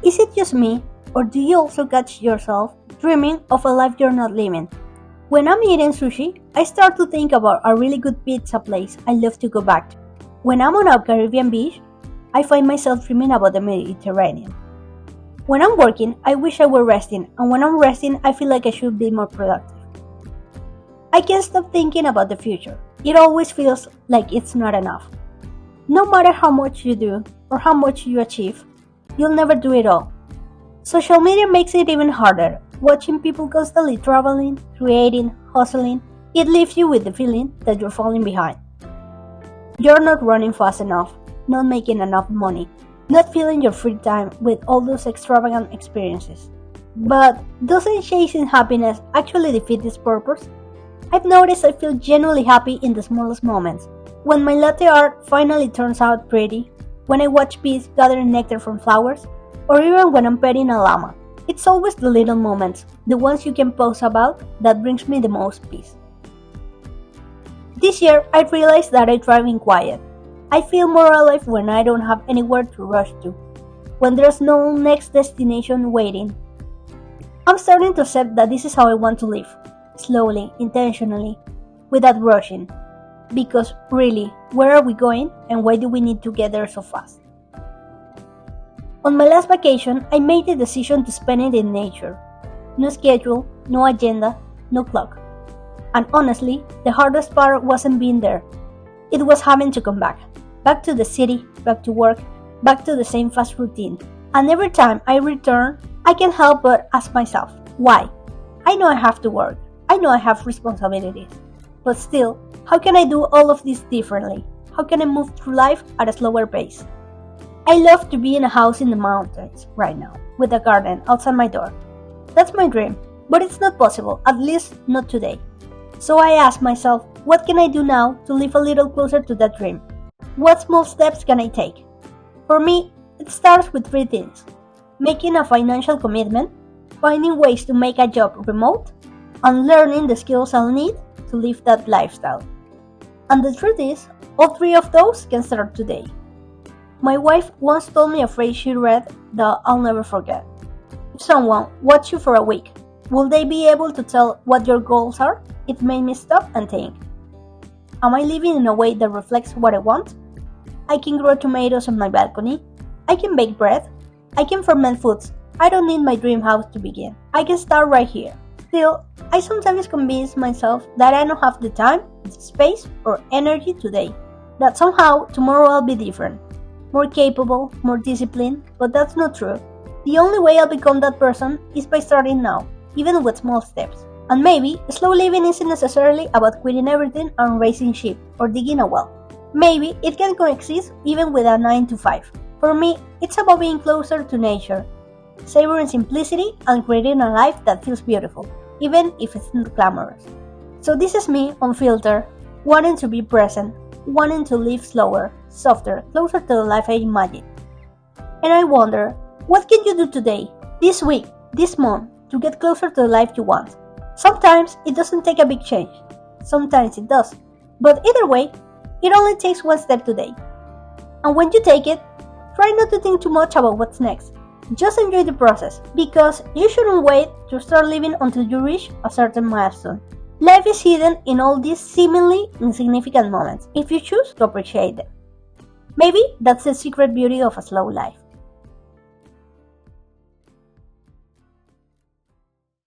Is it just me, or do you also catch yourself dreaming of a life you're not living? When I'm eating sushi, I start to think about a really good pizza place I love to go back to. When I'm on a Caribbean beach, I find myself dreaming about the Mediterranean. When I'm working, I wish I were resting, and when I'm resting, I feel like I should be more productive. I can't stop thinking about the future. It always feels like it's not enough. No matter how much you do or how much you achieve, you'll never do it all. Social media makes it even harder. Watching people constantly traveling, creating, hustling, it leaves you with the feeling that you're falling behind. You're not running fast enough, not making enough money, not filling your free time with all those extravagant experiences. But doesn't chasing happiness actually defeat this purpose? I've noticed I feel genuinely happy in the smallest moments. When my latte art finally turns out pretty, when I watch bees gathering nectar from flowers, or even when I'm petting a llama. It's always the little moments, the ones you can post about, that brings me the most peace. This year, I realized that I thrive in quiet. I feel more alive when I don't have anywhere to rush to, when there's no next destination waiting. I'm starting to accept that this is how I want to live, slowly, intentionally, without rushing. Because really, where are we going and why do we need to get there so fast? On my last vacation, I made the decision to spend it in nature. No schedule, no agenda, no clock. And honestly, the hardest part wasn't being there. It was having to come back. Back to the city, back to work, back to the same fast routine. And every time I return, I can't help but ask myself, why? I know I have to work. I know I have responsibilities. But still, how can I do all of this differently? How can I move through life at a slower pace? I love to be in a house in the mountains right now, with a garden outside my door. That's my dream, but it's not possible, at least not today. So I ask myself, what can I do now to live a little closer to that dream? What small steps can I take? For me, it starts with 3 things: making a financial commitment, finding ways to make a job remote, and learning the skills I'll need to live that lifestyle. And the truth is, all 3 of those can start today. My wife once told me a phrase she read that I'll never forget. If someone watched you for a week, will they be able to tell what your goals are? It made me stop and think. Am I living in a way that reflects what I want? I can grow tomatoes on my balcony. I can bake bread. I can ferment foods. I don't need my dream house to begin. I can start right here. Still, I sometimes convince myself that I don't have the time, the space, or energy today. That somehow tomorrow I'll be different. More capable, more disciplined, but that's not true. The only way I'll become that person is by starting now, even with small steps. And maybe slow living isn't necessarily about quitting everything and raising sheep or digging a well. Maybe it can coexist even with a 9 to 5. For me, it's about being closer to nature, savoring simplicity and creating a life that feels beautiful, even if it's not glamorous. So this is me, unfiltered, wanting to be present, wanting to live slower, softer, closer to the life I imagine. And I wonder, what can you do today, this week, this month, to get closer to the life you want? Sometimes it doesn't take a big change. Sometimes it does. But either way, it only takes 1 step today. And when you take it, try not to think too much about what's next. Just enjoy the process, because you shouldn't wait to start living until you reach a certain milestone. Life is hidden in all these seemingly insignificant moments, if you choose to appreciate them. Maybe that's the secret beauty of a slow life.